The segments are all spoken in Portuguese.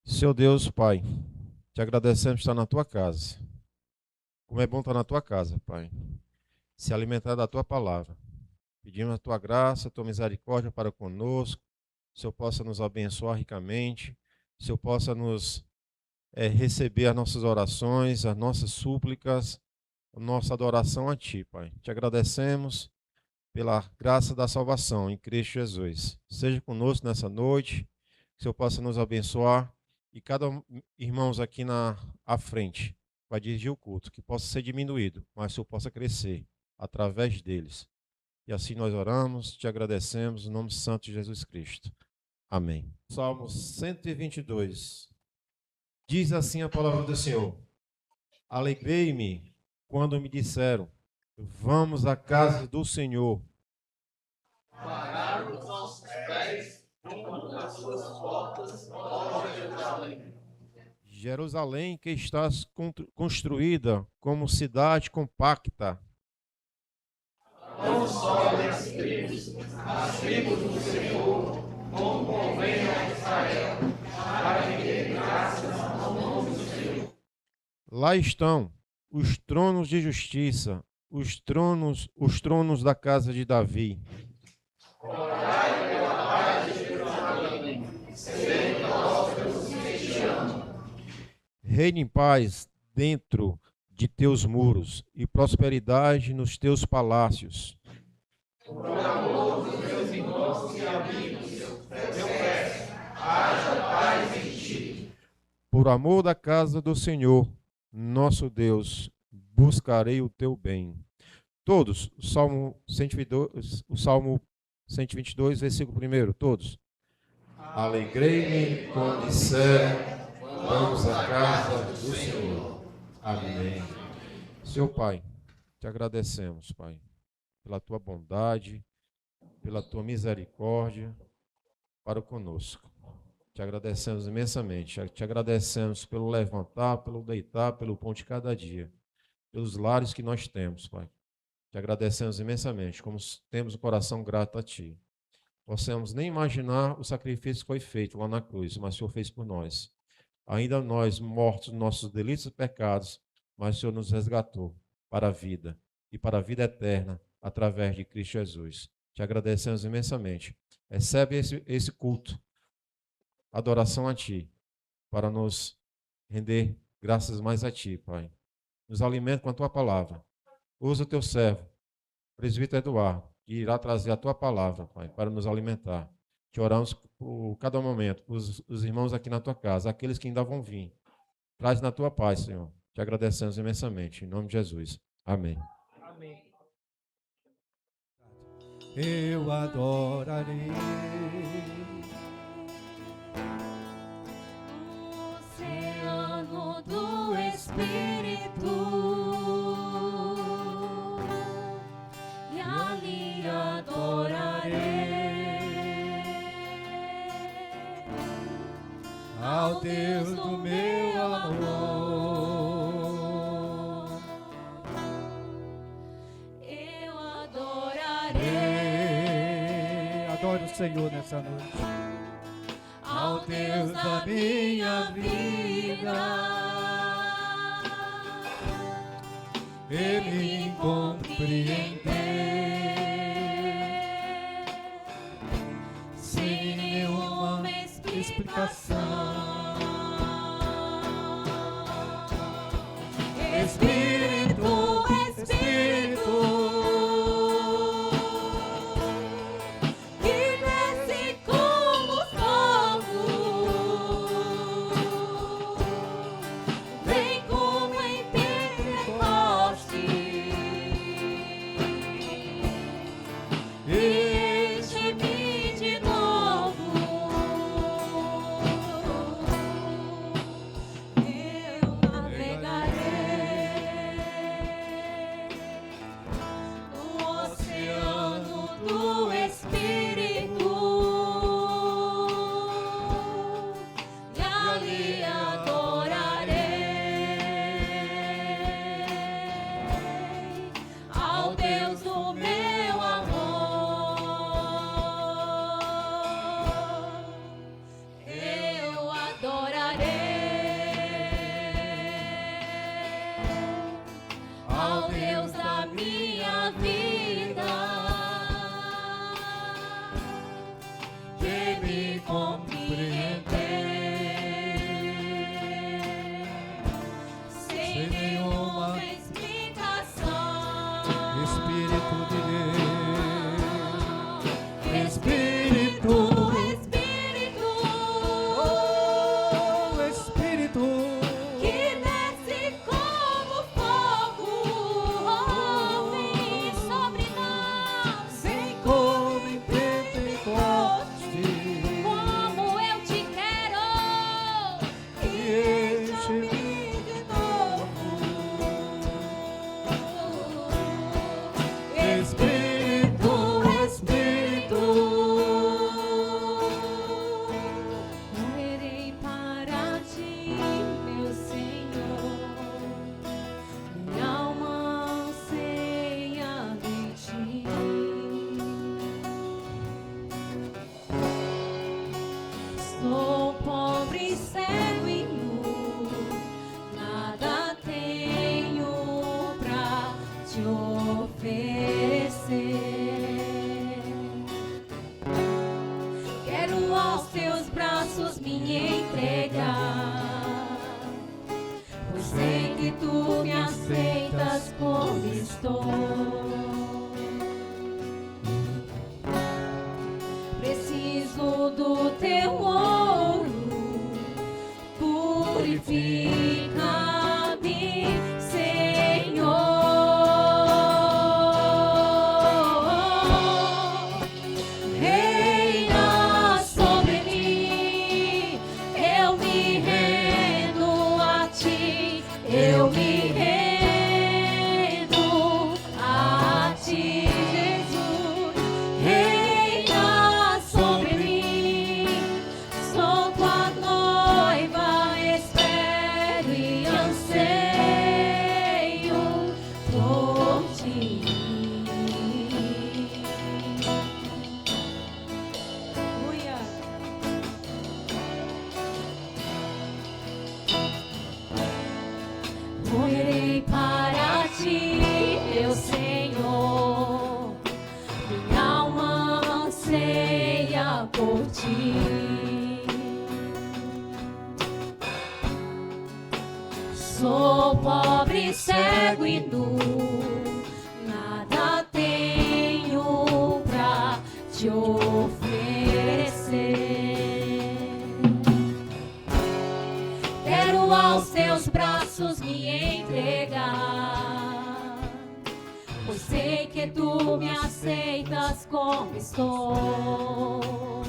Seu Deus, Pai, te agradecemos por estar na tua casa. Como é bom estar na tua casa, Pai. Se alimentar da tua palavra. Pedimos a tua graça, a tua misericórdia para conosco. Que o Senhor possa nos abençoar ricamente. Que o Senhor possa nos receber as nossas orações, as nossas súplicas, a nossa adoração a ti, Pai. Te agradecemos pela graça da salvação em Cristo Jesus. Seja conosco nessa noite. Que o Senhor possa nos abençoar. E cada irmãos aqui à frente vai dirigir o culto, que possa ser diminuído, mas que o Senhor possa crescer através deles. E assim nós oramos, te agradecemos, em nome santo de Jesus Cristo. Amém. Salmo 122. Diz assim a palavra do Senhor: Alegrei-me quando me disseram, vamos à casa do Senhor. Pararam os nossos pés nas suas portas, ó Jerusalém. Jerusalém, que estás construída como cidade compacta. Não sobem as tribos do Senhor, como convém a Israel, para render graças ao nome do Senhor. Lá estão os tronos de justiça, os tronos da casa de Davi. Orai pela paz de Jerusalém, sede prósperos que te amam. Reine em paz dentro de teus muros e prosperidade nos teus palácios. Por amor dos meus irmãos e amigos, eu peço, haja paz em ti. Por amor da casa do Senhor, nosso Deus, buscarei o teu bem. Todos, o Salmo 122, versículo 1, todos. Alegrei-me quando disseram, vamos à casa do Senhor. Amém. Seu Pai, te agradecemos, Pai, pela tua bondade, pela tua misericórdia para conosco. Te agradecemos imensamente. Te agradecemos pelo levantar, pelo deitar, pelo pão de cada dia, pelos lares que nós temos, Pai. Te agradecemos imensamente, como temos o coração grato a Ti. Possamos nem imaginar o sacrifício que foi feito lá na cruz, mas o Senhor fez por nós. Ainda nós, mortos nos nossos delitos e pecados, mas o Senhor nos resgatou para a vida e para a vida eterna, através de Cristo Jesus. Te agradecemos imensamente. Recebe esse culto, adoração a Ti, para nos render graças mais a Ti, Pai. Nos alimenta com a Tua palavra. Usa o Teu servo, presbítero Eduardo, que irá trazer a Tua palavra, Pai, para nos alimentar. Te oramos por cada momento, por os irmãos aqui na Tua casa, aqueles que ainda vão vir. Traz na Tua paz, Senhor. Te agradecemos imensamente. Em nome de Jesus. Amém. Amém. Eu adorarei o oceano do Espírito, e ali adorarei ao Deus do meu amor. Eu adorarei. Adore o Senhor nessa noite. Ao Deus da minha vida, Ele me compreendeu sem nenhuma explicação. Espírito, Espírito, que desce como fogo, vem como em Pentecoste, enche-me de novo. entregar, pois sei que tu me aceitas como estou. Preciso do teu ouro, purifica-me, Senhor. Reina sobre mim, eu me rendo a ti, eu me rendo a ti, Jesus. Reina sobre mim, sou tua noiva, espero e anseio por ti. Aleluia. Morrerei para ti, meu Senhor, minha alma anseia por ti. Sou pobre, cego e nu, nada tenho pra te oferecer. Quero aos teus braços me entregar, pois sei que tu me aceitas como estou.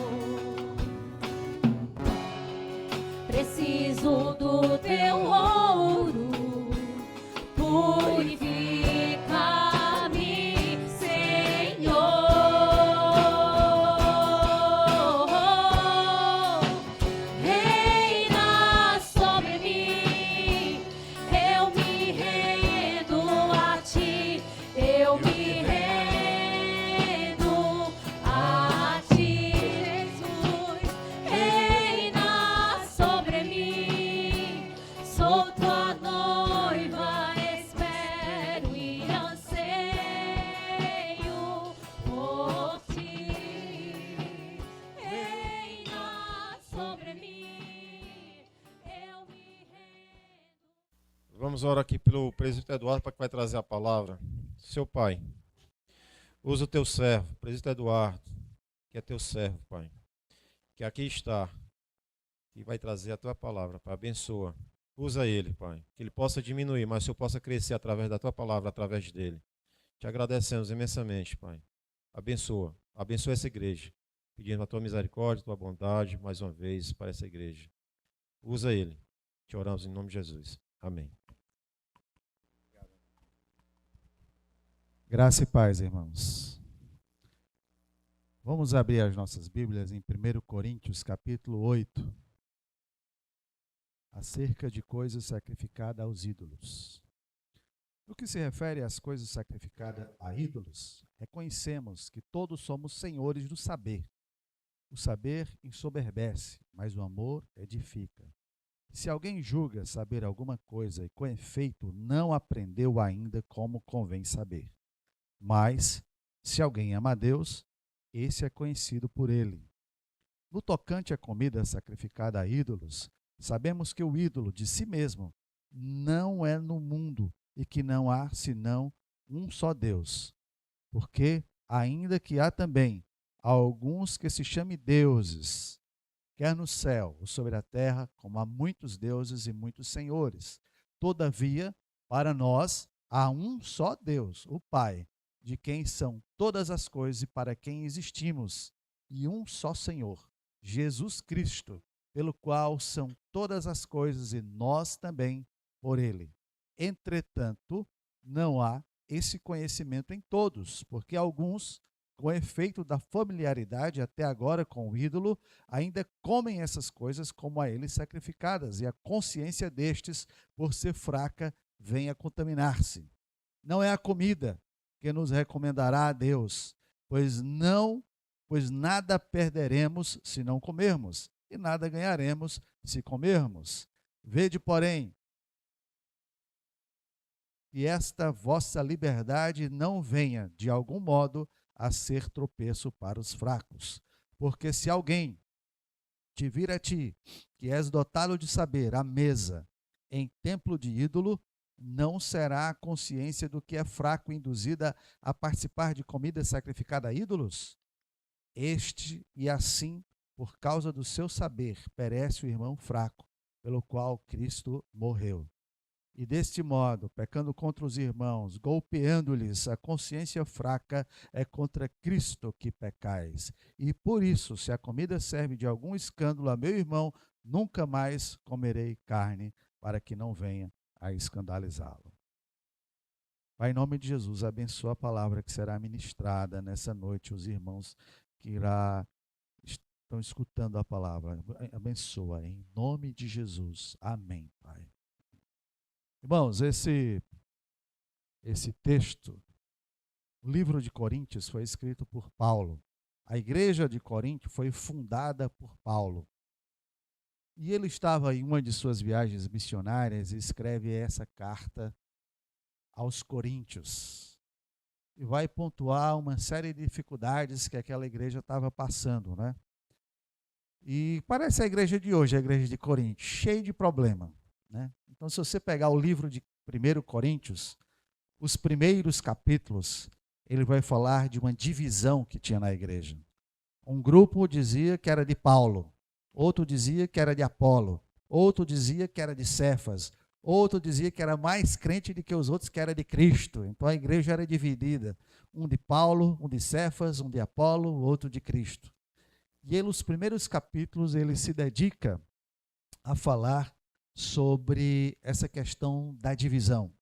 Preciso do teu ouro, purifica-me, Senhor. Reina sobre mim, eu me rendo a ti, eu me rendo a ti, Jesus. Reina sobre mim, sou tua noiva, espero e anseio por ti. Reina sobre mim, eu me rendo. Vamos orar aqui pelo presbítero Eduardo para que vai trazer a palavra. Seu Pai, usa o teu servo, o presbítero Eduardo, que é teu servo, Pai, que aqui está e vai trazer a tua palavra, Pai. Abençoa. Usa ele, Pai, que ele possa diminuir, mas que eu possa crescer através da tua palavra, através dele. Te agradecemos imensamente, Pai. Abençoa. Abençoa essa igreja. Pedindo a tua misericórdia, a tua bondade, mais uma vez, para essa igreja. Usa ele. Te oramos em nome de Jesus. Amém. Graça e paz, irmãos. Vamos abrir as nossas Bíblias em 1 Coríntios, capítulo 8, acerca de coisas sacrificadas aos ídolos. No que se refere às coisas sacrificadas a ídolos, reconhecemos que todos somos senhores do saber. O saber ensoberbece, mas o amor edifica. Se alguém julga saber alguma coisa e com efeito não aprendeu ainda como convém saber. Mas, se alguém ama a Deus, esse é conhecido por ele. No tocante à comida sacrificada a ídolos, sabemos que o ídolo de si mesmo não é no mundo e que não há senão um só Deus. Porque, ainda que há também alguns que se chamem deuses, quer no céu ou sobre a terra, como há muitos deuses e muitos senhores. Todavia, para nós, há um só Deus, o Pai, de quem são todas as coisas e para quem existimos, e um só Senhor, Jesus Cristo, pelo qual são todas as coisas e nós também por ele. Entretanto, não há esse conhecimento em todos, porque alguns, com efeito da familiaridade até agora com o ídolo, ainda comem essas coisas como a eles sacrificadas, e a consciência destes, por ser fraca, vem a contaminar-se. Não é a comida que nos recomendará a Deus, pois nada perderemos se não comermos, e nada ganharemos se comermos. Vede, porém, que esta vossa liberdade não venha, de algum modo, a ser tropeço para os fracos. Porque se alguém te vir a ti, que és dotado de saber, a mesa em templo de ídolo, não será a consciência do que é fraco induzida a participar de comida sacrificada a ídolos? Este, e assim, por causa do seu saber, perece o irmão fraco, pelo qual Cristo morreu. E deste modo, pecando contra os irmãos, golpeando-lhes a consciência fraca, é contra Cristo que pecais. E por isso, se a comida serve de algum escândalo a meu irmão, nunca mais comerei carne, para que não venha a escandalizá-lo. Pai, em nome de Jesus, abençoa a palavra que será ministrada nessa noite, os irmãos que estão escutando a palavra. Abençoa, em nome de Jesus. Amém, Pai. Irmãos, esse texto, o livro de Coríntios, foi escrito por Paulo. A igreja de Corinto foi fundada por Paulo. E ele estava em uma de suas viagens missionárias e escreve essa carta aos coríntios. E vai pontuar uma série de dificuldades que aquela igreja estava passando, né? E parece a igreja de hoje, a igreja de Corinto, cheia de problema, né? Então, se você pegar o livro de 1 Coríntios, os primeiros capítulos, ele vai falar de uma divisão que tinha na igreja. Um grupo dizia que era de Paulo, outro dizia que era de Apolo, outro dizia que era de Cefas, outro dizia que era mais crente do que os outros, que era de Cristo. Então a igreja era dividida, um de Paulo, um de Cefas, um de Apolo, outro de Cristo. E ele, os primeiros capítulos, ele se dedica a falar sobre essa questão da divisão.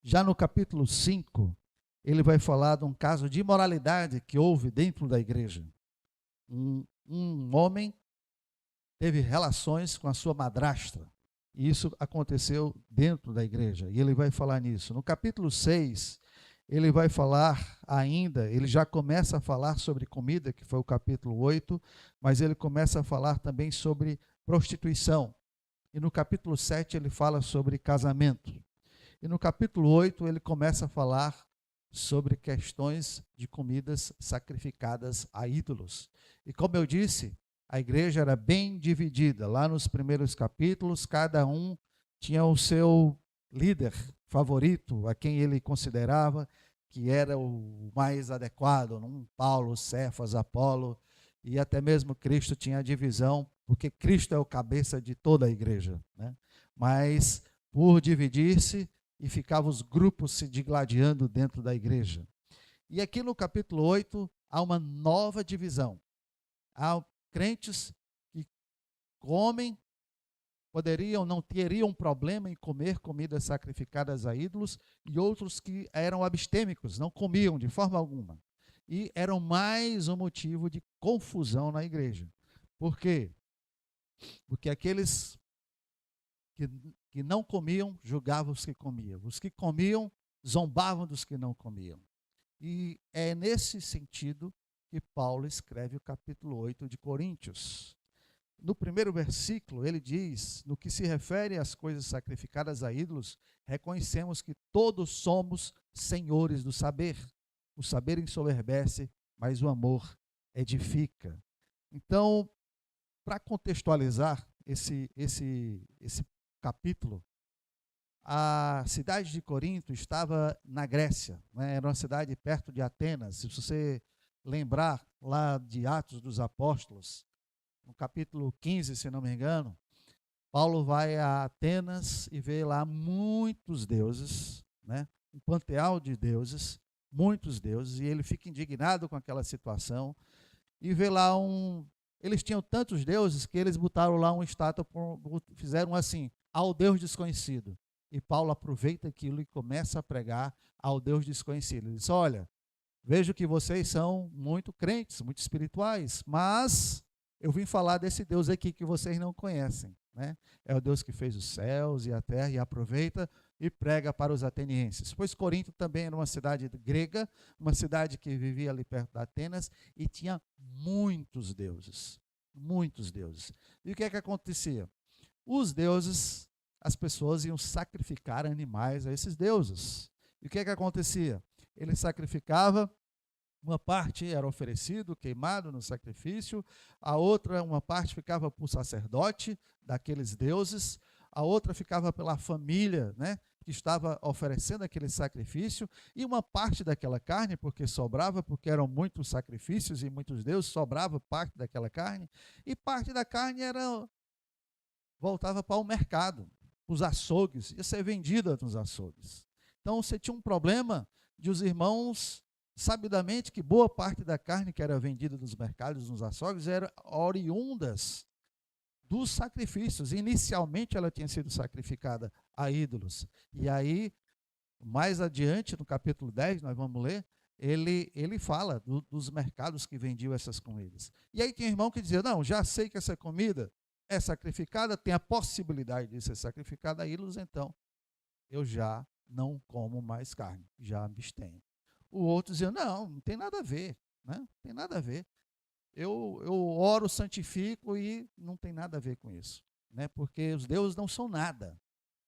Já no capítulo 5, ele vai falar de um caso de imoralidade que houve dentro da igreja. Um homem teve relações com a sua madrasta, e isso aconteceu dentro da igreja, e ele vai falar nisso. No capítulo 6, ele vai falar ainda, ele já começa a falar sobre comida, que foi o capítulo 8, mas ele começa a falar também sobre prostituição. E no capítulo 7 ele fala sobre casamento. E no capítulo 8 ele começa a falar sobre questões de comidas sacrificadas a ídolos. E como eu disse, a igreja era bem dividida. Lá nos primeiros capítulos, cada um tinha o seu líder favorito, a quem ele considerava que era o mais adequado. Paulo, Cefas, Apolo, e até mesmo Cristo tinha a divisão, porque Cristo é o cabeça de toda a igreja, né? Mas por dividir-se, e ficavam os grupos se digladiando dentro da igreja. E aqui no capítulo 8, há uma nova divisão. Há crentes que comem, não teriam problema em comer comidas sacrificadas a ídolos, e outros que eram abstêmicos, não comiam de forma alguma. E eram mais um motivo de confusão na igreja. Por quê? Porque aqueles que não comiam, julgavam os que comiam. Os que comiam, zombavam dos que não comiam. E é nesse sentido que Paulo escreve o capítulo 8 de Coríntios. No primeiro versículo, ele diz, no que se refere às coisas sacrificadas a ídolos, reconhecemos que todos somos senhores do saber. O saber ensoberbece, mas o amor edifica. Então, para contextualizar esse capítulo, a cidade de Corinto estava na Grécia, né? Era uma cidade perto de Atenas. Se você lembrar lá de Atos dos Apóstolos, no capítulo 15, se não me engano, Paulo vai a Atenas e vê lá muitos deuses, né? Um panteão de deuses, muitos deuses, e ele fica indignado com aquela situação, e vê lá eles tinham tantos deuses que eles botaram lá uma estátua, fizeram assim, ao Deus desconhecido. E Paulo aproveita aquilo e começa a pregar ao Deus desconhecido. Ele diz, olha, vejo que vocês são muito crentes, muito espirituais, mas eu vim falar desse Deus aqui que vocês não conhecem, né? É o Deus que fez os céus e a terra, e aproveita e prega para os atenienses. Pois Corinto também era uma cidade grega, uma cidade que vivia ali perto de Atenas, e tinha muitos deuses, muitos deuses. E o que é que acontecia? Os deuses, as pessoas iam sacrificar animais a esses deuses. E o que é que acontecia? Ele sacrificava Uma parte era oferecido, queimado no sacrifício, a outra, uma parte ficava para o sacerdote daqueles deuses, a outra ficava pela família, né, que estava oferecendo aquele sacrifício, e uma parte daquela carne, porque sobrava, porque eram muitos sacrifícios e muitos deuses, sobrava parte daquela carne, e parte da carne voltava para o mercado, os açougues, ia ser vendida nos açougues. Então você tinha um problema de os irmãos, sabidamente, que boa parte da carne que era vendida nos mercados, nos açougues, era oriundas dos sacrifícios. Inicialmente ela tinha sido sacrificada a ídolos. E aí, mais adiante, no capítulo 10, nós vamos ler, ele fala dos mercados que vendiam essas comidas. E aí tinha irmão que dizia, não, já sei que essa comida é sacrificada, tem a possibilidade de ser sacrificada a ídolos, então eu já não como mais carne, já me abstenho. O outro dizia, não tem nada a ver, né? Não tem nada a ver. Eu oro, santifico e não tem nada a ver com isso, né? Porque os deuses não são nada.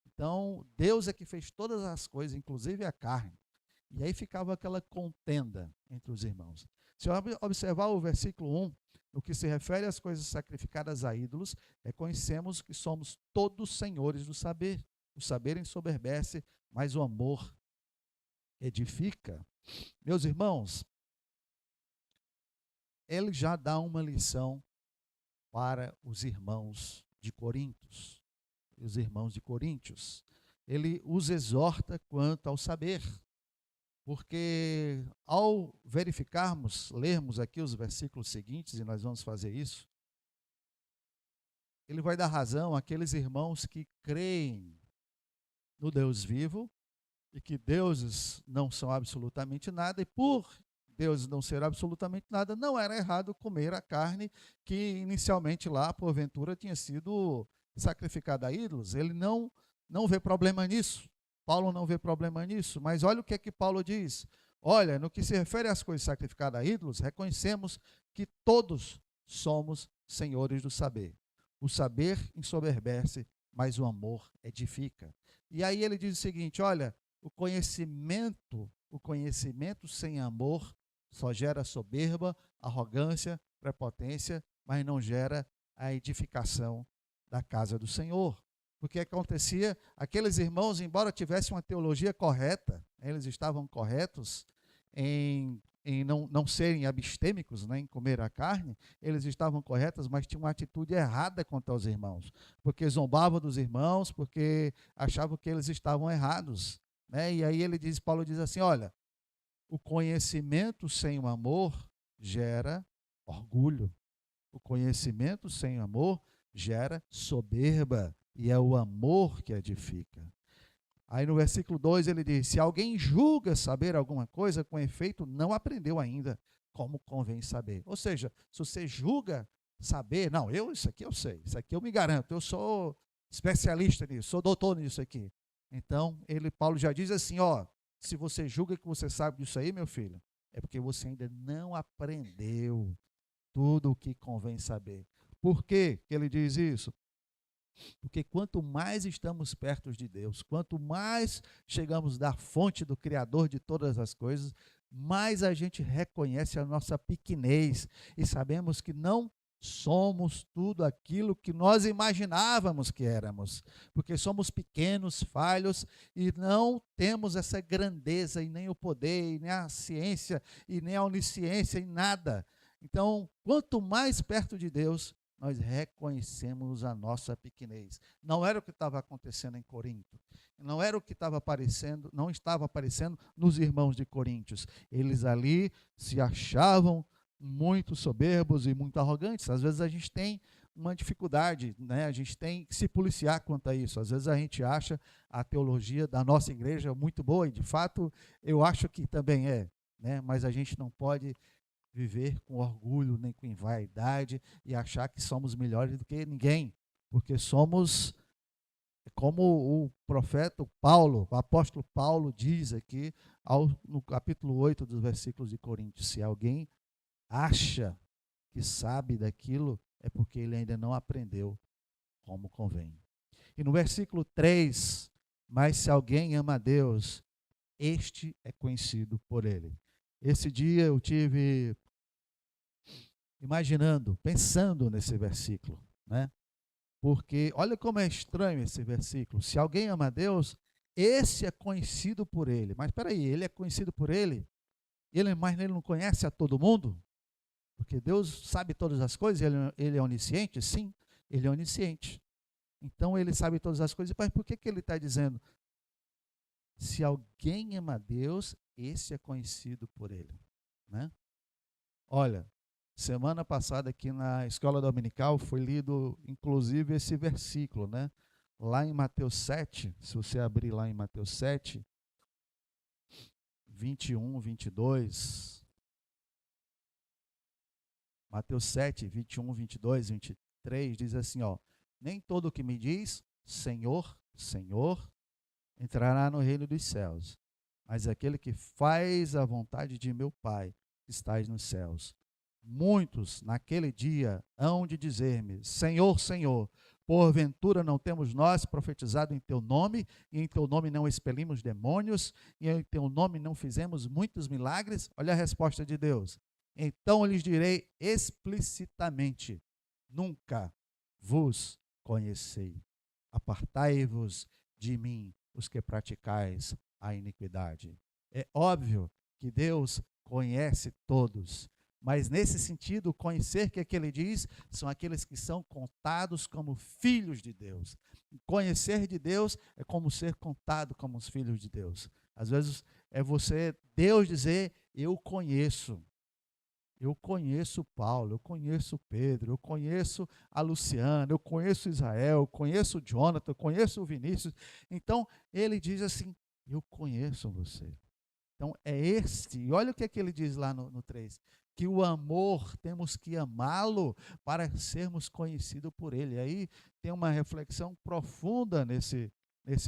Então, Deus é que fez todas as coisas, inclusive a carne. E aí ficava aquela contenda entre os irmãos. Se observar o versículo 1, no que se refere às coisas sacrificadas a ídolos, reconhecemos que somos todos senhores do saber. O saber ensoberbece, mas o amor edifica. Meus irmãos, ele já dá uma lição para os irmãos de Coríntios. Os irmãos de Coríntios. Ele os exorta quanto ao saber. Porque ao verificarmos, lermos aqui os versículos seguintes, e nós vamos fazer isso, ele vai dar razão àqueles irmãos que creem no Deus vivo, e que deuses não são absolutamente nada, e por deuses não ser absolutamente nada, não era errado comer a carne que inicialmente lá, porventura, tinha sido sacrificada a ídolos. Ele não vê problema nisso. Paulo não vê problema nisso, mas olha o que é que Paulo diz. Olha, no que se refere às coisas sacrificadas a ídolos, reconhecemos que todos somos senhores do saber. O saber ensoberbece, mas o amor edifica. E aí ele diz o seguinte, olha, o conhecimento sem amor só gera soberba, arrogância, prepotência, mas não gera a edificação da casa do Senhor. Porque acontecia, aqueles irmãos, embora tivessem uma teologia correta, eles estavam corretos em não serem abstêmicos, né, em comer a carne, eles estavam corretos, mas tinham uma atitude errada contra os irmãos, porque zombavam dos irmãos, porque achavam que eles estavam errados, né? E aí Paulo diz assim, olha, o conhecimento sem o amor gera orgulho, o conhecimento sem amor gera soberba, e é o amor que edifica. Aí no versículo 2 ele diz, se alguém julga saber alguma coisa, com efeito não aprendeu ainda como convém saber. Ou seja, se você julga saber, não, isso aqui eu sei, isso aqui eu me garanto, eu sou especialista nisso, sou doutor nisso aqui. Então, Paulo já diz assim, ó, se você julga que você sabe disso aí, meu filho, é porque você ainda não aprendeu tudo o que convém saber. Por que ele diz isso? Porque quanto mais estamos perto de Deus, quanto mais chegamos da fonte do Criador de todas as coisas, mais a gente reconhece a nossa pequenez e sabemos que não somos tudo aquilo que nós imaginávamos que éramos, porque somos pequenos, falhos e não temos essa grandeza e nem o poder, e nem a ciência e nem a onisciência em nada. Então, quanto mais perto de Deus, nós reconhecemos a nossa pequenez. Não era o que estava acontecendo em Corinto. Não era o que estava aparecendo, não estava aparecendo nos irmãos de Coríntios. Eles ali se achavam muito soberbos e muito arrogantes. Às vezes a gente tem uma dificuldade, né? A gente tem que se policiar quanto a isso. Às vezes a gente acha a teologia da nossa igreja muito boa, e de fato eu acho que também é, né? Mas a gente não pode viver com orgulho, nem com vaidade e achar que somos melhores do que ninguém, porque somos, como o profeta Paulo, o apóstolo Paulo diz aqui, no capítulo 8 dos versículos de Coríntios, se alguém acha que sabe daquilo, é porque ele ainda não aprendeu como convém. E no versículo 3, mas se alguém ama a Deus, este é conhecido por ele. Esse dia eu tive imaginando, pensando nesse versículo, né? Porque olha como é estranho esse versículo. Se alguém ama a Deus, esse é conhecido por ele. Mas espera aí, ele é conhecido por ele? Mas ele não conhece a todo mundo? Porque Deus sabe todas as coisas, ele é onisciente? Sim, ele é onisciente. Então ele sabe todas as coisas, mas por que ele está dizendo? Se alguém ama a Deus, esse é conhecido por ele, né? Olha, semana passada aqui na escola dominical foi lido inclusive esse versículo, né? Lá em Mateus 7, se você abrir lá em Mateus 7, 21, 22. Mateus 7, 21, 22, 23, diz assim, ó: nem todo o que me diz, Senhor, Senhor, entrará no reino dos céus, mas aquele que faz a vontade de meu Pai, que estais nos céus. Muitos, naquele dia, hão de dizer-me, Senhor, Senhor, porventura não temos nós profetizado em teu nome, e em teu nome não expelimos demônios, e em teu nome não fizemos muitos milagres? Olha a resposta de Deus. Então lhes direi explicitamente, nunca vos conheci. Apartai-vos de mim, os que praticais a iniquidade. É óbvio que Deus conhece todos, mas nesse sentido, conhecer que ele diz, são aqueles que são contados como filhos de Deus. Conhecer de Deus é como ser contado como os filhos de Deus. Às vezes é Deus dizer, eu conheço Paulo, eu conheço Pedro, eu conheço a Luciana, eu conheço Israel, eu conheço o Jonathan, eu conheço o Vinícius. Então, ele diz assim, eu conheço você. Então, é este, e olha o que ele diz lá no 3, que o amor, temos que amá-lo para sermos conhecidos por ele. E aí tem uma reflexão profunda nesse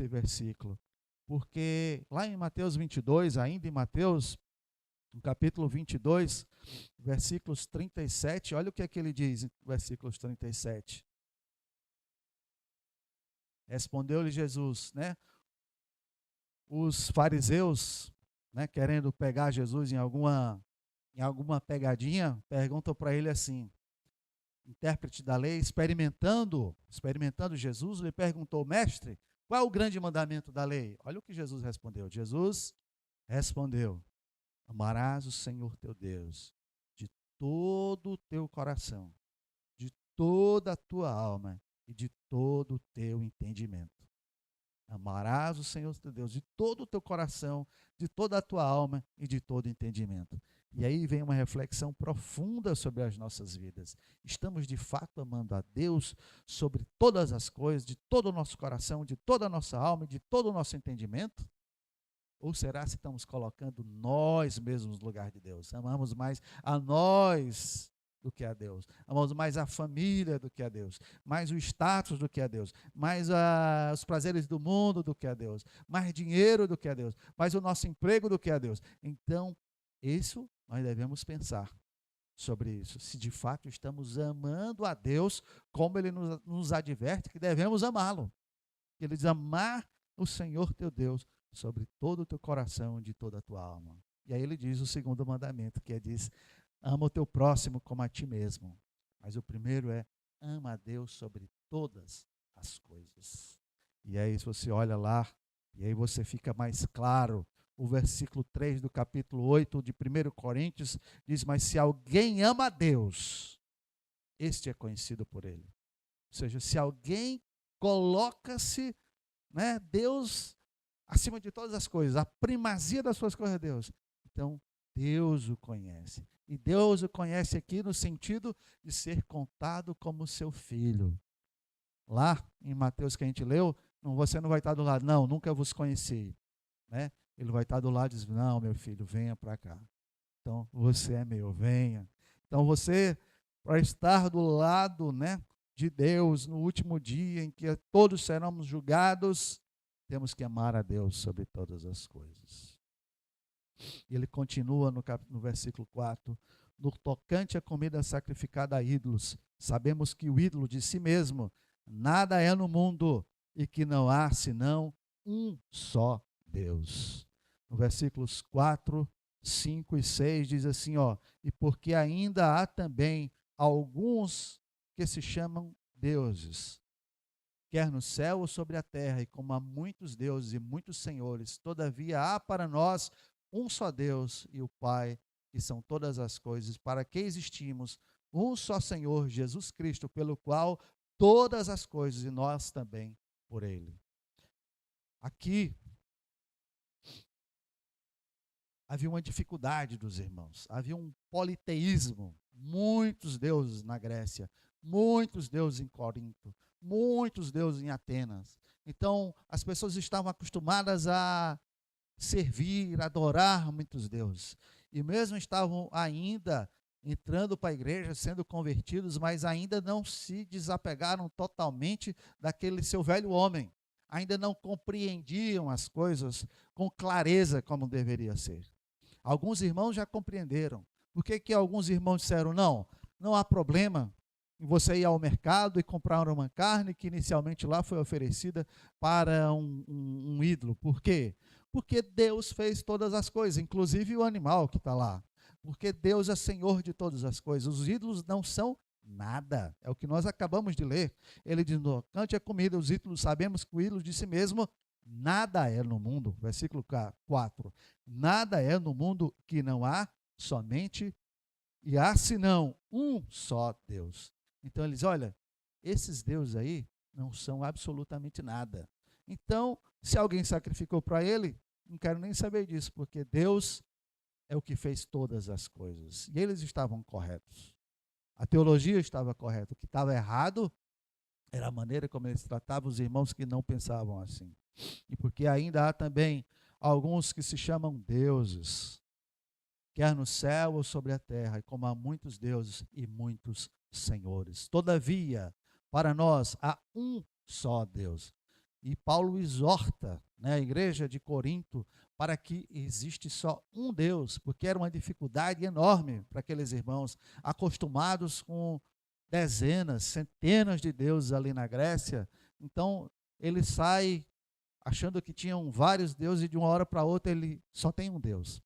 versículo, porque lá em Mateus 22, ainda em Mateus, no capítulo 22, versículos 37, olha o que ele diz em versículos 37. Respondeu-lhe Jesus, né? Os fariseus, né, querendo pegar Jesus em alguma pegadinha, perguntam para ele assim, intérprete da lei, experimentando Jesus, lhe perguntou, mestre, qual é o grande mandamento da lei? Olha o que Jesus respondeu. Jesus respondeu, amarás o Senhor teu Deus de todo o teu coração, de toda a tua alma e de todo o teu entendimento. Amarás o Senhor teu Deus de todo o teu coração, de toda a tua alma e de todo o entendimento. E aí vem uma reflexão profunda sobre as nossas vidas. Estamos de fato amando a Deus sobre todas as coisas, de todo o nosso coração, de toda a nossa alma e de todo o nosso entendimento? Ou será se estamos colocando nós mesmos no lugar de Deus? Amamos mais a nós do que a Deus. Amamos mais a família do que a Deus. Mais o status do que a Deus. Mais os prazeres do mundo do que a Deus. Mais dinheiro do que a Deus. Mais o nosso emprego do que a Deus. Então, isso nós devemos pensar sobre isso. Se de fato estamos amando a Deus, como Ele nos adverte que devemos amá-lo. Ele diz, amar o Senhor teu Deus sobre todo o teu coração e de toda a tua alma. E aí ele diz o segundo mandamento, que diz, ama o teu próximo como a ti mesmo. Mas o primeiro é, ama a Deus sobre todas as coisas. E aí se você olha lá, e aí você fica mais claro, o versículo 3 do capítulo 8 de 1 Coríntios, diz, mas se alguém ama a Deus, este é conhecido por ele. Ou seja, se alguém coloca-se, né, Deus acima de todas as coisas, a primazia das suas coisas é Deus. Então, Deus o conhece. E Deus o conhece aqui no sentido de ser contado como seu filho. Lá em Mateus que a gente leu, você não vai estar do lado, não, nunca vos conheci. Né? Ele vai estar do lado e diz, não, meu filho, venha para cá. Então, você é meu, venha. Então, você, para estar do lado, né, de Deus no último dia em que todos seremos julgados, temos que amar a Deus sobre todas as coisas. E ele continua no versículo 4, no tocante à comida sacrificada a ídolos, sabemos que o ídolo de si mesmo nada é no mundo e que não há senão um só Deus. No versículos 4, 5 e 6 diz assim, ó, e porque ainda há também alguns que se chamam deuses, quer no céu ou sobre a terra, e como há muitos deuses e muitos senhores, todavia há para nós um só Deus e o Pai, que são todas as coisas, para que existimos, um só Senhor, Jesus Cristo, pelo qual todas as coisas, e nós também por Ele. Aqui, havia uma dificuldade dos irmãos, havia um politeísmo, muitos deuses na Grécia, muitos deuses em Corinto, muitos deuses em Atenas. Então, as pessoas estavam acostumadas a servir, adorar muitos deuses. E mesmo estavam ainda entrando para a igreja, sendo convertidos, mas ainda não se desapegaram totalmente daquele seu velho homem. Ainda não compreendiam as coisas com clareza como deveria ser. Alguns irmãos já compreenderam. Por que alguns irmãos disseram, não há problema em você ir ao mercado e comprar uma carne que inicialmente lá foi oferecida para um ídolo. Por quê? Porque Deus fez todas as coisas, inclusive o animal que está lá. Porque Deus é Senhor de todas as coisas. Os ídolos não são nada. É o que nós acabamos de ler. Ele diz, no tocante à comida, os ídolos, sabemos que o ídolo de si mesmo nada é no mundo. Versículo 4. Nada é no mundo que não há somente, e há senão um só Deus. Então ele diz, olha, esses deuses aí não são absolutamente nada. Então, se alguém sacrificou para ele, não quero nem saber disso, porque Deus é o que fez todas as coisas. E eles estavam corretos. A teologia estava correta. O que estava errado era a maneira como eles tratavam os irmãos que não pensavam assim. E porque ainda há também alguns que se chamam deuses, quer no céu ou sobre a terra, e como há muitos deuses e muitos senhores. Todavia, para nós há um só Deus. E Paulo exorta, a igreja de Corinto para que existe só um Deus, porque era uma dificuldade enorme para aqueles irmãos, acostumados com dezenas, centenas de deuses ali na Grécia. Então, ele sai achando que tinham vários deuses e de uma hora para outra ele só tem um Deus.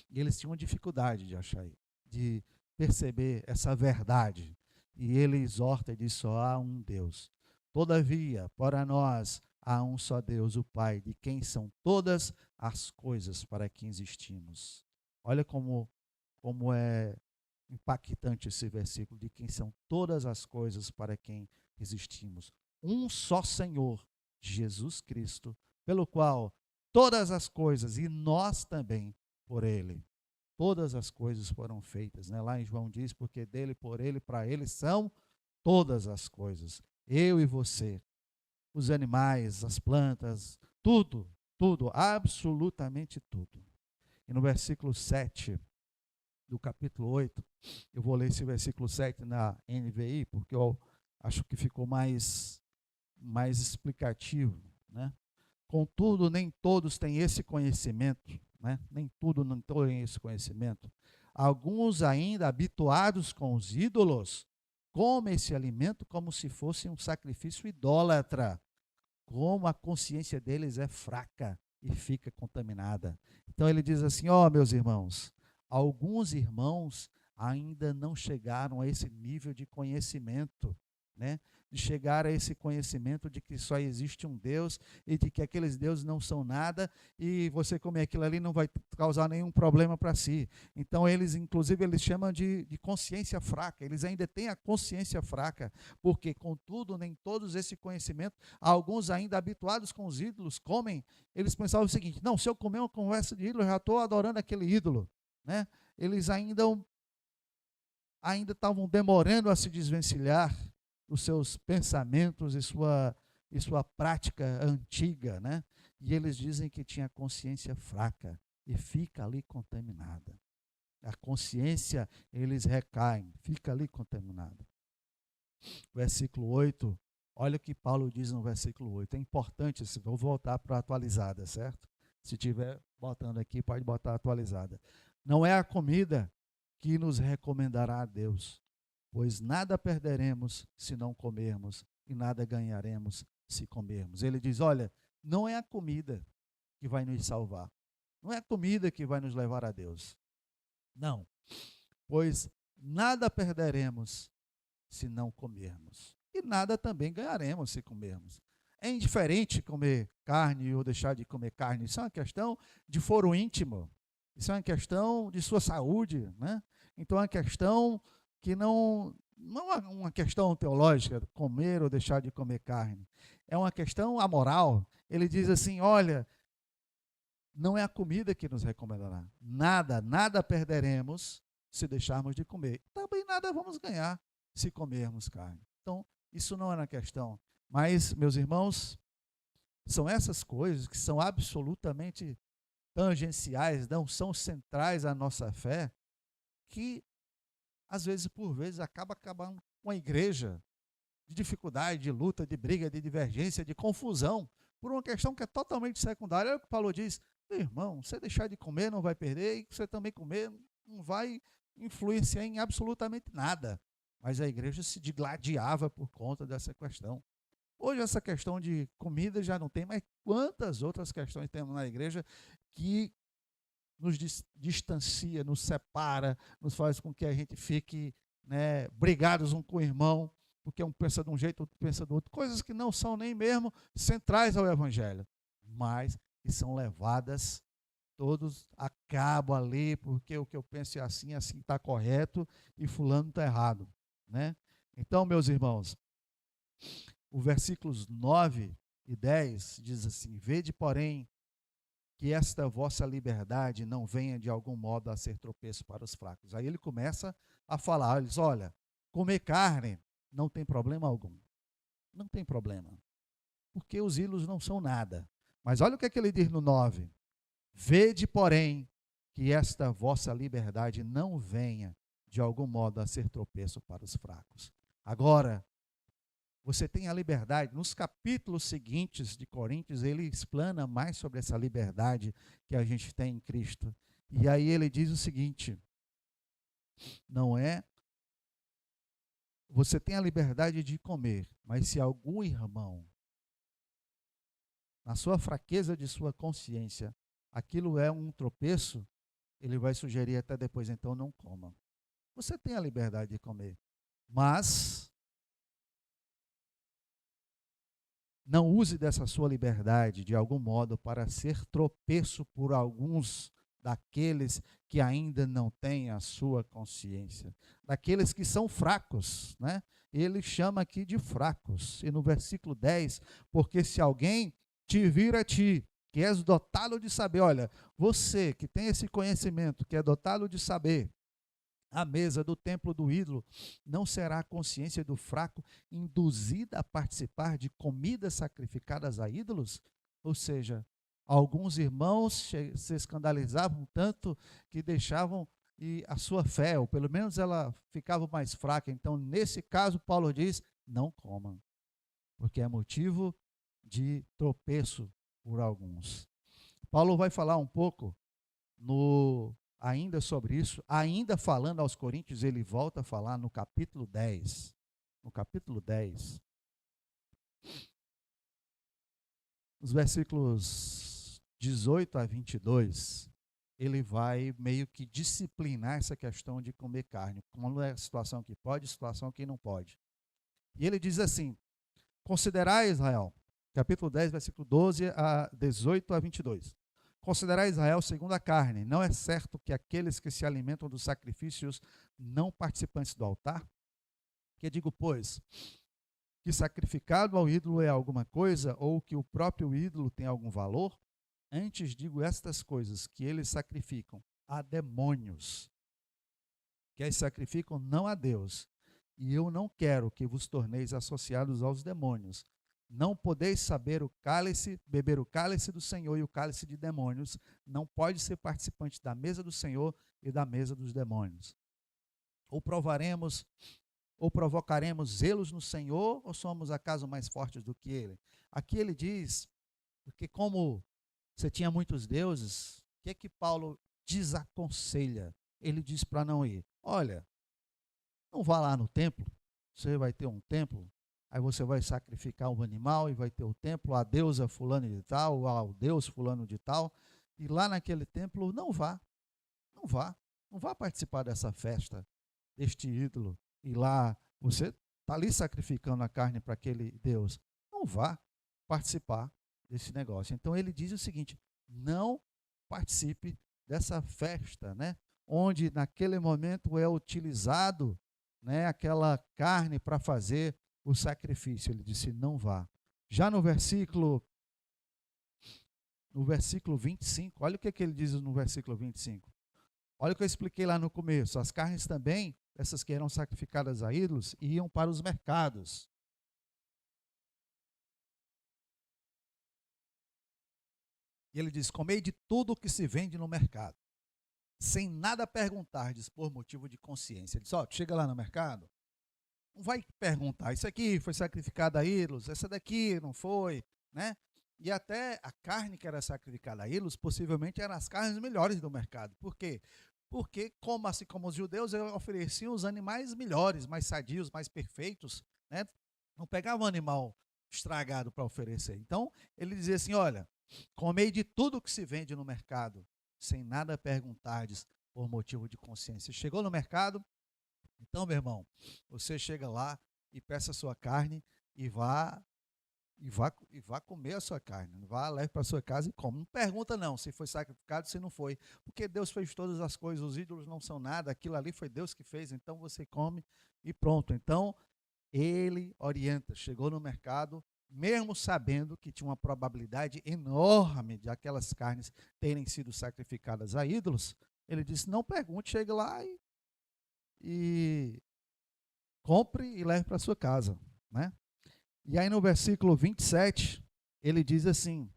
E eles tinham dificuldade de achar, de perceber essa verdade. E ele exorta e diz, só há um Deus. Todavia, para nós, há um só Deus, o Pai, de quem são todas as coisas para que existimos. Olha como é impactante esse versículo, de quem são todas as coisas para quem existimos. Um só Senhor, Jesus Cristo, pelo qual todas as coisas, e nós também por Ele, todas as coisas foram feitas. Lá em João diz, porque dele, por Ele, para Ele são todas as coisas. Eu e você, os animais, as plantas, tudo, absolutamente tudo. E no versículo 7 do capítulo 8, eu vou ler esse versículo 7 na NVI, porque eu acho que ficou mais explicativo, Contudo, nem todos têm esse conhecimento, nem todos têm esse conhecimento. Alguns ainda habituados com os ídolos, comem esse alimento como se fosse um sacrifício idólatra, como a consciência deles é fraca e fica contaminada. Então ele diz assim, meus irmãos, alguns irmãos ainda não chegaram a esse nível de conhecimento, de chegar a esse conhecimento de que só existe um Deus e de que aqueles deuses não são nada e você comer aquilo ali não vai causar nenhum problema para si. Então eles, inclusive, eles chamam de consciência fraca, eles ainda têm a consciência fraca, porque contudo nem todos esse conhecimento, alguns ainda habituados com os ídolos comem, eles pensavam o seguinte, não, se eu comer uma conversa de ídolo, eu já estou adorando aquele ídolo, Eles ainda estavam demorando a se desvencilhar os seus pensamentos e sua prática antiga, E eles dizem que tinha consciência fraca e fica ali contaminada. A consciência, eles recaem, fica ali contaminada. Versículo 8, olha o que Paulo diz no versículo 8. É importante, vou voltar para a atualizada, certo? Se estiver botando aqui, pode botar a atualizada. Não é a comida que nos recomendará a Deus, pois nada perderemos se não comermos e nada ganharemos se comermos. Ele diz, olha, não é a comida que vai nos salvar, Não é a comida que vai nos levar a Deus. Não. Pois nada perderemos se não comermos. E nada também ganharemos se comermos. É indiferente comer carne ou deixar de comer carne. Isso é uma questão de foro íntimo. Isso é uma questão de sua saúde, né? Então é uma questão que não é uma questão teológica, comer ou deixar de comer carne. É uma questão amoral. Ele diz assim, olha, não é a comida que nos recomendará. Nada perderemos se deixarmos de comer. Também nada vamos ganhar se comermos carne. Então, isso não é uma questão. Mas, meus irmãos, são essas coisas que são absolutamente tangenciais, não são centrais à nossa fé, que, às vezes, por vezes, acabando com a igreja de dificuldade, de luta, de briga, de divergência, de confusão, por uma questão que é totalmente secundária. É o que Paulo diz, meu irmão, você deixar de comer não vai perder, e você também comer não vai influenciar em absolutamente nada. Mas a igreja se digladiava por conta dessa questão. Hoje essa questão de comida já não tem, mas quantas outras questões temos na igreja que nos distancia, nos separa, nos faz com que a gente fique, né, brigados um com o irmão, porque um pensa de um jeito, outro pensa do outro, coisas que não são nem mesmo centrais ao evangelho, mas que são levadas, todos acabam ali, porque o que eu penso é assim está correto, e fulano está errado, né? Então, meus irmãos, o versículos 9 e 10 diz assim, vede, porém, que esta vossa liberdade não venha de algum modo a ser tropeço para os fracos. Aí ele começa a falar, ele diz, olha, comer carne não tem problema algum. Não tem problema. Porque os ídolos não são nada. Mas olha o que é que ele diz no 9. Vede, porém, que esta vossa liberdade não venha de algum modo a ser tropeço para os fracos. Agora, você tem a liberdade. Nos capítulos seguintes de Coríntios, ele explana mais sobre essa liberdade que a gente tem em Cristo. E aí ele diz o seguinte, não é, você tem a liberdade de comer, mas se algum irmão, na sua fraqueza de sua consciência, aquilo é um tropeço, ele vai sugerir até depois, então não coma. Você tem a liberdade de comer, mas não use dessa sua liberdade, de algum modo, para ser tropeço por alguns daqueles que ainda não têm a sua consciência, daqueles que são fracos, né? Ele chama aqui de fracos. E no versículo 10, porque se alguém te vir a ti, que és dotado de saber, olha, você que tem esse conhecimento, que é dotado de saber, a mesa do templo do ídolo, não será a consciência do fraco induzida a participar de comidas sacrificadas a ídolos? Ou seja, alguns irmãos se escandalizavam tanto que deixavam a sua fé, ou pelo menos ela ficava mais fraca. Então, nesse caso, Paulo diz, não comam, porque é motivo de tropeço por alguns. Paulo vai falar um pouco ainda sobre isso, ainda falando aos Coríntios, ele volta a falar no capítulo 10. No capítulo 10, os versículos 18 a 22, ele vai meio que disciplinar essa questão de comer carne. Como é a situação que pode, situação que não pode. E ele diz assim, considerai Israel, capítulo 10, versículo 12 a 18 a 22. Considerar Israel segundo a carne. Não é certo que aqueles que se alimentam dos sacrifícios não participantes do altar? Que digo, pois, que sacrificado ao ídolo é alguma coisa, ou que o próprio ídolo tem algum valor? Antes digo estas coisas, que eles sacrificam a demônios, que eles sacrificam não a Deus. E eu não quero que vos torneis associados aos demônios. Não podeis saber beber o cálice do Senhor e o cálice de demônios. Não pode ser participante da mesa do Senhor e da mesa dos demônios. Ou provocaremos zelos no Senhor, ou somos acaso mais fortes do que ele? Aqui ele diz, porque como você tinha muitos deuses, o que é que Paulo desaconselha? Ele diz para não ir. Olha, não vá lá no templo, você vai ter um templo, aí você vai sacrificar um animal e vai ter o templo, a deusa fulano de tal, ao deus fulano de tal, ir lá naquele templo, não vá. Não vá. Não vá participar dessa festa, deste ídolo. Ir lá, você está ali sacrificando a carne para aquele Deus. Não vá participar desse negócio. Então ele diz o seguinte: não participe dessa festa, né? Onde naquele momento é utilizado, né, aquela carne para fazer o sacrifício. Ele disse: não vá. Já no versículo 25, olha o que ele diz no versículo 25. Olha o que eu expliquei lá no começo. As carnes também, essas que eram sacrificadas a ídolos, iam para os mercados. E ele diz: comei de tudo o que se vende no mercado, sem nada perguntardes por motivo de consciência. Ele diz: ó, chega lá no mercado, não vai perguntar, isso aqui foi sacrificado a ídolos, essa daqui não foi, né? E até a carne que era sacrificada a ídolos, possivelmente eram as carnes melhores do mercado. Por quê? Porque, assim como os judeus, ofereciam os animais melhores, mais sadios, mais perfeitos, né? Não pegavam um animal estragado para oferecer. Então, ele dizia assim: olha, comei de tudo que se vende no mercado, sem nada perguntardes por motivo de consciência. Chegou no mercado? Então, meu irmão, você chega lá e peça a sua carne e vá comer a sua carne. Vá, leve para a sua casa e come. Não pergunta não se foi sacrificado, se não foi. Porque Deus fez todas as coisas, os ídolos não são nada, aquilo ali foi Deus que fez, então você come e pronto. Então, ele orienta. Chegou no mercado, mesmo sabendo que tinha uma probabilidade enorme de aquelas carnes terem sido sacrificadas a ídolos, ele disse: não pergunte, chegue lá e compre e leve para sua casa, né? E aí no versículo 27, ele diz assim: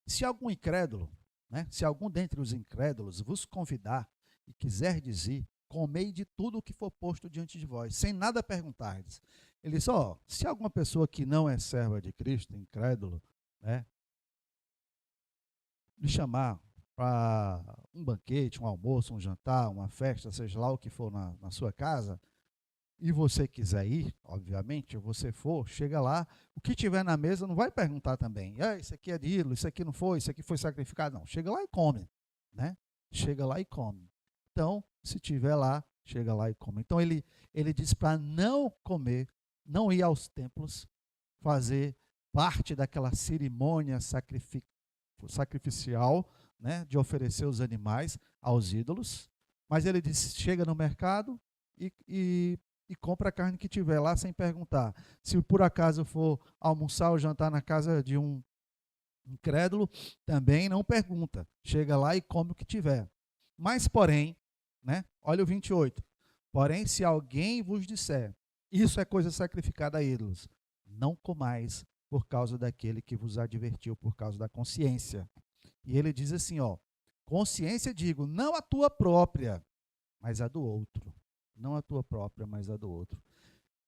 se algum incrédulo, né, se algum dentre os incrédulos vos convidar e quiser dizer, comei de tudo o que for posto diante de vós, sem nada perguntardes. Ele diz: ó, se alguma pessoa que não é serva de Cristo, incrédulo, né, lhe chamar para um banquete, um almoço, um jantar, uma festa, seja lá o que for na sua casa, e você quiser ir, obviamente, você for, chega lá, o que tiver na mesa não vai perguntar também: isso aqui é de ídolo, isso aqui não foi, isso aqui foi sacrificado. Não, chega lá e come, né? Chega lá e come. Então, se tiver lá, chega lá e come. Então, ele diz para não comer, não ir aos templos, fazer parte daquela cerimônia sacrificial, né, de oferecer os animais aos ídolos. Mas ele diz: chega no mercado e compra a carne que tiver lá sem perguntar. Se por acaso for almoçar ou jantar na casa de um incrédulo, também não pergunta. Chega lá e come o que tiver. Mas, porém, né, olha o 28. Porém, se alguém vos disser: isso é coisa sacrificada a ídolos, não comais por causa daquele que vos advertiu, por causa da consciência. E ele diz assim, ó: consciência, digo, não a tua própria, mas a do outro. Não a tua própria, mas a do outro.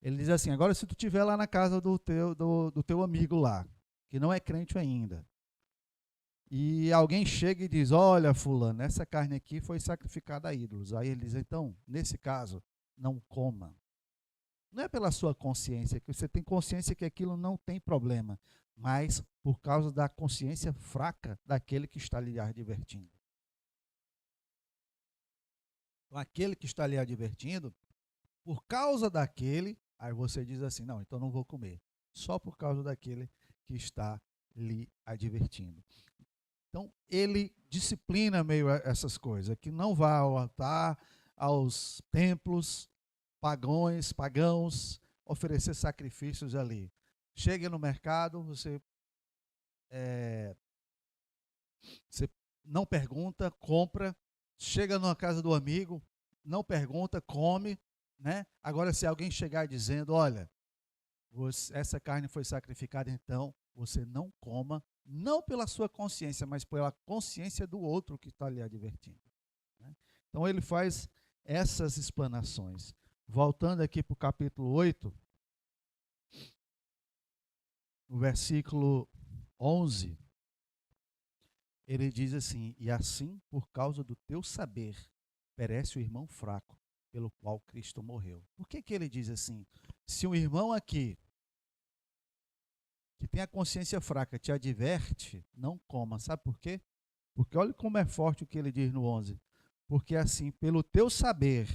Ele diz assim: agora, se tu estiver lá na casa do teu amigo lá, que não é crente ainda, e alguém chega e diz: olha, fulano, essa carne aqui foi sacrificada a ídolos. Aí ele diz: então, nesse caso, não coma. Não é pela sua consciência, que você tem consciência que aquilo não tem problema, mas por causa da consciência fraca daquele que está lhe advertindo. Então, aquele que está lhe advertindo, por causa daquele, aí você diz assim: não, então não vou comer. Só por causa daquele que está lhe advertindo. Então, ele disciplina meio essas coisas, que não vá ao altar, aos templos pagãos, oferecer sacrifícios ali. Chega no mercado, você não pergunta, compra. Chega na casa do amigo, não pergunta, come, né? Agora, se alguém chegar dizendo: olha, essa carne foi sacrificada, então você não coma, não pela sua consciência, mas pela consciência do outro que está lhe advertindo, né? Então ele faz essas explanações. Voltando aqui para o capítulo 8, no versículo 11, ele diz assim: e assim, por causa do teu saber, perece o irmão fraco, pelo qual Cristo morreu. Por que ele diz assim? Se um irmão aqui, que tem a consciência fraca, te adverte, não coma. Sabe por quê? Porque olha como é forte o que ele diz no 11. Porque assim, pelo teu saber,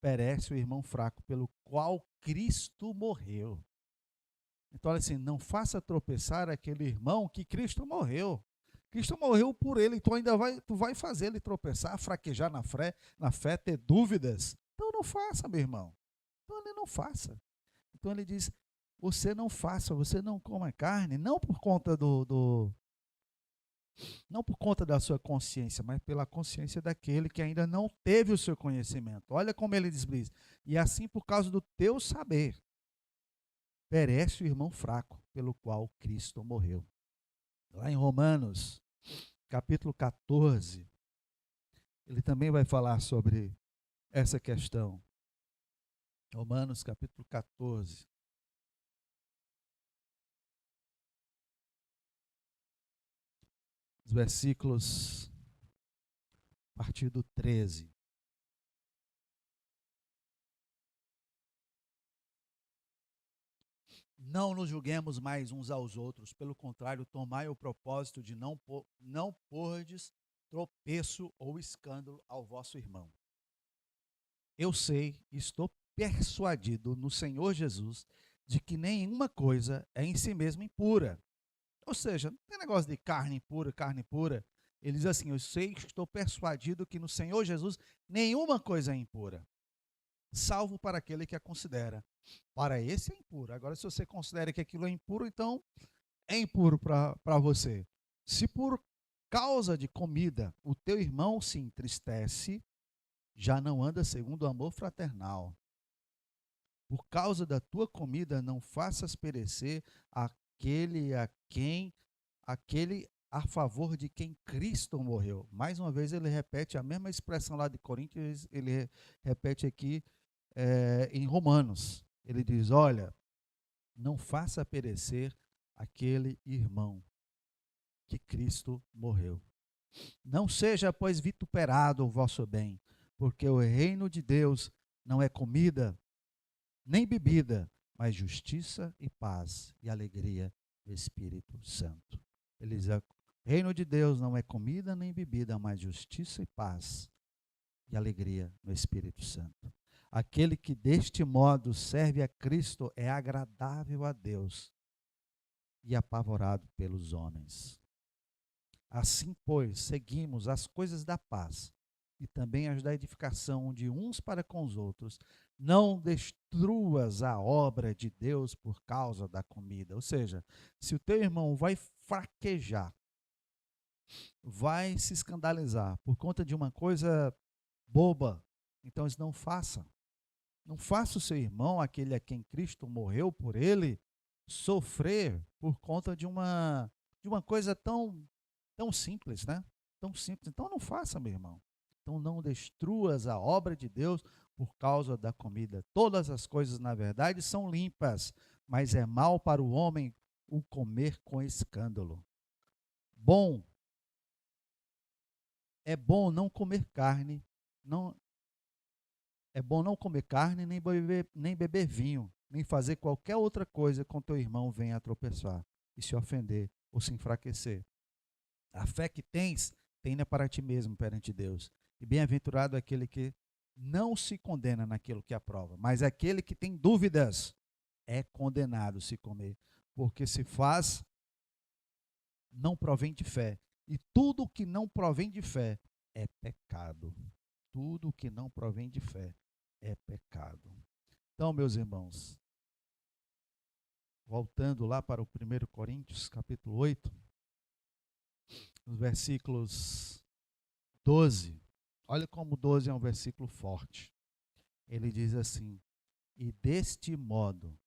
perece o irmão fraco, pelo qual Cristo morreu. Então, olha assim, não faça tropeçar aquele irmão que Cristo morreu. Cristo morreu por ele, então tu vai fazer ele tropeçar, fraquejar na fé, ter dúvidas. Então não faça, meu irmão. Então ele não faça. Então ele diz, você não faça, você não coma carne, não por conta não por conta da sua consciência, mas pela consciência daquele que ainda não teve o seu conhecimento. Olha como ele diz, e assim por causa do teu saber, perece o irmão fraco, pelo qual Cristo morreu. Lá em Romanos, capítulo 14, ele também vai falar sobre essa questão. Romanos, capítulo 14. Os versículos, a partir do 13. Não nos julguemos mais uns aos outros, pelo contrário, tomai o propósito de não pordes tropeço ou escândalo ao vosso irmão. Eu sei, estou persuadido no Senhor Jesus, de que nenhuma coisa é em si mesma impura. Ou seja, não tem negócio de carne impura, carne pura. Ele diz assim, eu sei, estou persuadido que no Senhor Jesus nenhuma coisa é impura, salvo para aquele que a considera. Para esse é impuro. Agora, se você considera que aquilo é impuro, então é impuro para você. Se por causa de comida o teu irmão se entristece, já não anda segundo o amor fraternal. Por causa da tua comida não faças perecer aquele a favor de quem Cristo morreu. Mais uma vez ele repete a mesma expressão lá de Coríntios, ele repete aqui em Romanos. Ele diz, olha, não faça perecer aquele irmão que Cristo morreu. Não seja, pois, vituperado o vosso bem, porque o reino de Deus não é comida, nem bebida, mas justiça e paz e alegria do Espírito Santo. Ele diz, o reino de Deus não é comida nem bebida, mas justiça e paz e alegria no Espírito Santo. Aquele que deste modo serve a Cristo é agradável a Deus e apavorado pelos homens. Assim, pois, seguimos as coisas da paz e também as da edificação de uns para com os outros. Não destruas a obra de Deus por causa da comida. Ou seja, se o teu irmão vai fraquejar, vai se escandalizar por conta de uma coisa boba, então isso não faça. Não faça o seu irmão, aquele a quem Cristo morreu por ele, sofrer por conta de uma coisa tão simples, né? Tão simples. Então não faça, meu irmão. Então não destruas a obra de Deus por causa da comida. Todas as coisas, na verdade, são limpas, mas é mal para o homem o comer com escândalo. É bom não comer carne, é bom não comer carne, nem beber vinho, nem fazer qualquer outra coisa com teu irmão venha a tropeçar e se ofender ou se enfraquecer. A fé que tens, tenha para ti mesmo perante Deus. E bem-aventurado é aquele que não se condena naquilo que aprova, mas aquele que tem dúvidas é condenado se comer, porque se faz, não provém de fé. E tudo que não provém de fé é pecado. Tudo que não provém de fé é pecado. Então, meus irmãos, voltando lá para o 1 Coríntios, capítulo 8, nos versículos 12, olha como 12 é um versículo forte. Ele diz assim, e deste modo,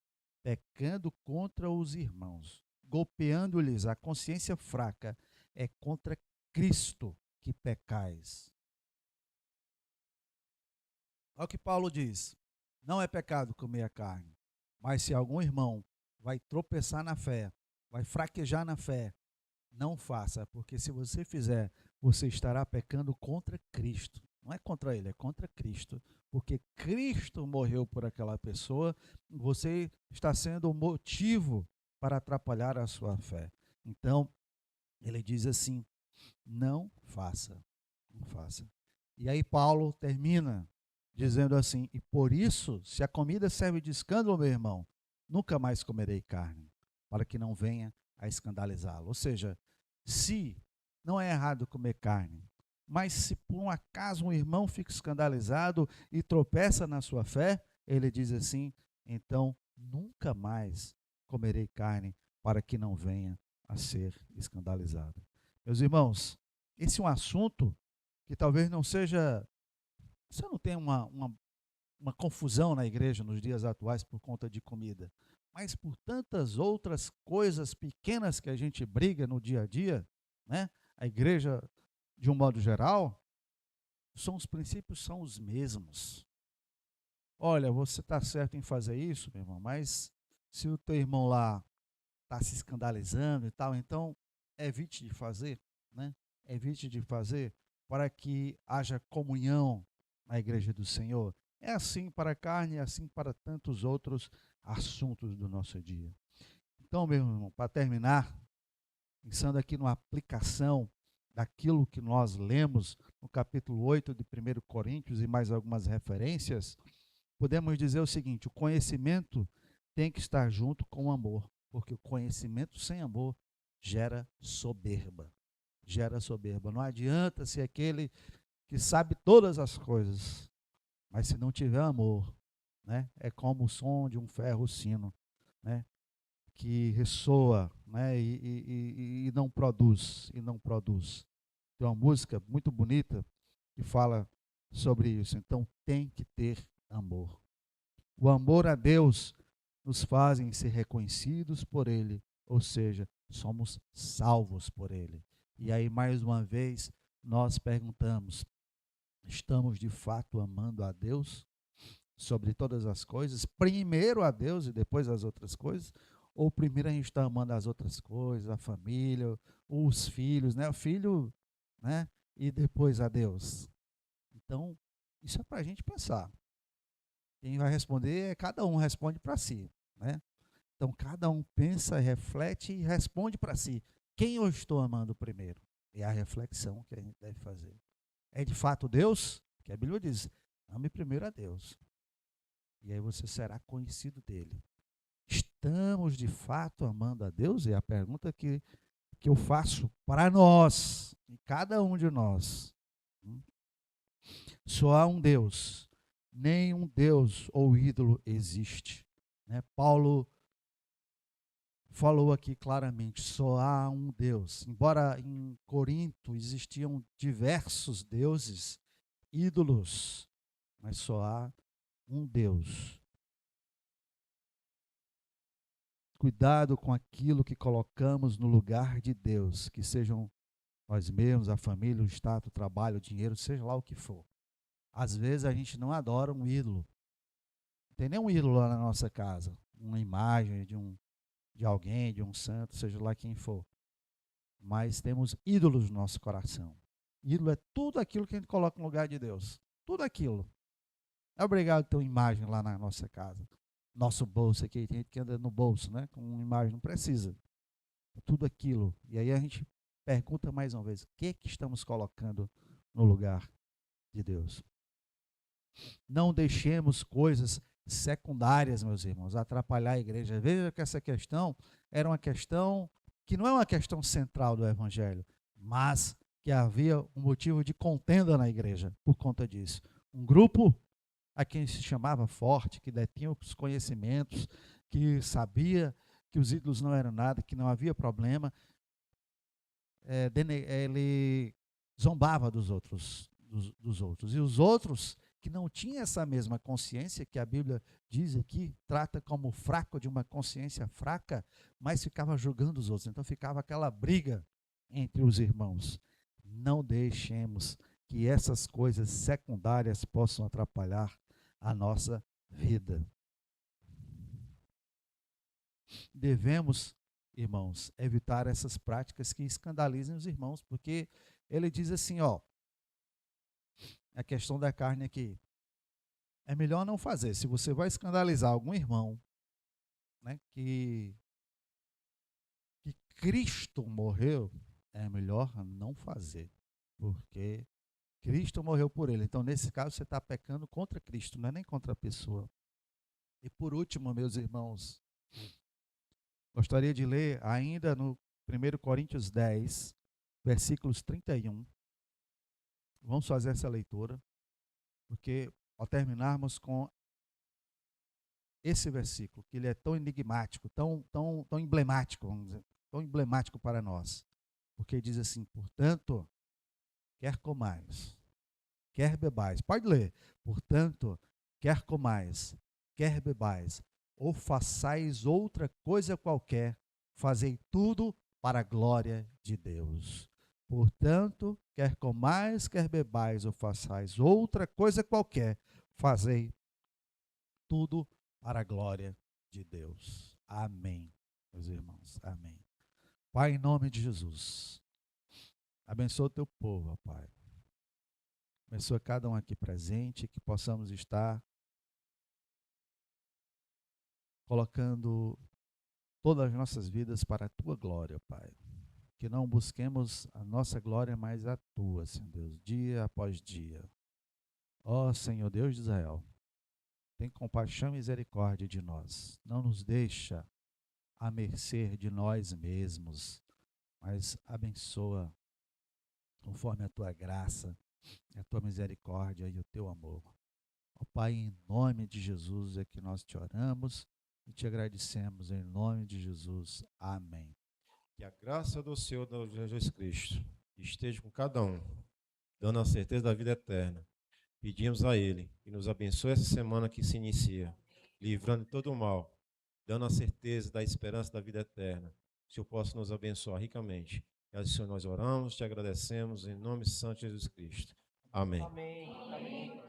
pecando contra os irmãos, golpeando-lhes a consciência fraca, é contra Cristo que pecais. Olha o que Paulo diz, não é pecado comer a carne, mas se algum irmão vai tropeçar na fé, vai fraquejar na fé, não faça, porque se você fizer, você estará pecando contra Cristo. Não é contra ele, é contra Cristo. Porque Cristo morreu por aquela pessoa, você está sendo o motivo para atrapalhar a sua fé. Então, ele diz assim, Não faça. Não faça. E aí Paulo termina dizendo assim: e por isso, se a comida serve de escândalo, meu irmão, nunca mais comerei carne, para que não venha a escandalizá-lo. Ou seja, se não é errado comer carne, mas se por um acaso um irmão fica escandalizado e tropeça na sua fé, ele diz assim: então nunca mais comerei carne, para que não venha a ser escandalizado. Meus irmãos, esse é um assunto que talvez não seja. Você não tem uma confusão na igreja nos dias atuais por conta de comida, mas por tantas outras coisas pequenas que a gente briga no dia a dia, né? A igreja, de um modo geral, os princípios são os mesmos. Olha, você está certo em fazer isso, meu irmão, mas se o teu irmão lá está se escandalizando e tal, então evite de fazer, né? Evite de fazer para que haja comunhão na igreja do Senhor. É assim para a carne, é assim para tantos outros assuntos do nosso dia. Então, meu irmão, para terminar, pensando aqui numa aplicação daquilo que nós lemos no capítulo 8 de 1 Coríntios e mais algumas referências, podemos dizer o seguinte: o conhecimento tem que estar junto com o amor, porque o conhecimento sem amor gera soberba. Gera soberba. Não adianta ser aquele que sabe todas as coisas, mas se não tiver amor, né, é como o som de um ferro sino, né, que ressoa, né, e não produz, Tem uma música muito bonita que fala sobre isso. Então tem que ter amor. O amor a Deus nos faz ser reconhecidos por Ele, ou seja, somos salvos por Ele. E aí, mais uma vez, nós perguntamos: estamos de fato amando a Deus sobre todas as coisas? Primeiro a Deus e depois as outras coisas? Ou primeiro a gente está amando as outras coisas, a família, os filhos, né? O filho, né? E depois a Deus. Então, isso é para a gente pensar. Quem vai responder é cada um responde para si, né? Então, cada um pensa, reflete e responde para si. Quem eu estou amando primeiro? É a reflexão que a gente deve fazer. É de fato Deus? Que a Bíblia diz: ame primeiro a Deus. E aí você será conhecido dele. Estamos de fato amando a Deus? É a pergunta que eu faço para nós, em cada um de nós. Só há um Deus, nenhum Deus ou ídolo existe, né? Paulo falou aqui claramente: só há um Deus. Embora em Corinto existiam diversos deuses, ídolos, mas só há um Deus. Cuidado com aquilo que colocamos no lugar de Deus, que sejam nós mesmos, a família, o status, o trabalho, o dinheiro, seja lá o que for. Às vezes a gente não adora um ídolo. Não tem nenhum ídolo lá na nossa casa, uma imagem de alguém, de um santo, seja lá quem for. Mas temos ídolos no nosso coração. Ídolo é tudo aquilo que a gente coloca no lugar de Deus. Tudo aquilo. É obrigado a ter uma imagem lá na nossa casa. Nosso bolso aqui, tem gente que anda no bolso, né? Com uma imagem, não precisa. É tudo aquilo. E aí a gente pergunta mais uma vez: o que estamos colocando no lugar de Deus? Não deixemos coisas secundárias, meus irmãos, atrapalhar a igreja. Veja que essa questão era uma questão que não é uma questão central do Evangelho, mas que havia um motivo de contenda na igreja por conta disso. Um grupo a quem se chamava forte, que detinha os conhecimentos, que sabia que os ídolos não eram nada, que não havia problema, ele zombava dos outros. E os outros que não tinham essa mesma consciência, que a Bíblia diz aqui, trata como fraco, de uma consciência fraca, mas ficava julgando os outros. Então ficava aquela briga entre os irmãos. Não deixemos que essas coisas secundárias possam atrapalhar a nossa vida. Devemos, irmãos, evitar essas práticas que escandalizem os irmãos, porque ele diz assim, ó, a questão da carne aqui, é melhor não fazer. Se você vai escandalizar algum irmão, né, que Cristo morreu, é melhor não fazer, porque Cristo morreu por ele. Então, nesse caso, você está pecando contra Cristo, não é nem contra a pessoa. E por último, meus irmãos, gostaria de ler ainda no 1 Coríntios 10, versículos 31. Vamos fazer essa leitura, porque ao terminarmos com esse versículo, que ele é tão enigmático, tão emblemático, vamos dizer, tão emblemático para nós. Porque diz assim: portanto, quer comais, quer bebais. Pode ler. Portanto, quer comais, quer bebais, ou façais outra coisa qualquer, fazei tudo para a glória de Deus. Portanto, quer comais, quer bebais, ou façais outra coisa qualquer, fazei tudo para a glória de Deus. Amém, meus irmãos. Amém. Pai, em nome de Jesus, abençoa o teu povo, ó Pai. Abençoa cada um aqui presente, que possamos estar colocando todas as nossas vidas para a tua glória, Pai. Que não busquemos a nossa glória, mas a tua, Senhor Deus, dia após dia. Ó Senhor Deus de Israel, tem compaixão e misericórdia de nós. Não nos deixa à mercê de nós mesmos, mas abençoa conforme a tua graça, a tua misericórdia e o teu amor. Ó Pai, em nome de Jesus é que nós te oramos e te agradecemos, em nome de Jesus. Amém. Que a graça do Senhor Jesus Cristo esteja com cada um, dando a certeza da vida eterna. Pedimos a Ele que nos abençoe essa semana que se inicia, livrando de todo o mal, dando a certeza da esperança da vida eterna. Que o Senhor possa nos abençoar ricamente. E assim nós oramos, te agradecemos, em nome santo de Jesus Cristo. Amém. Amém. Amém.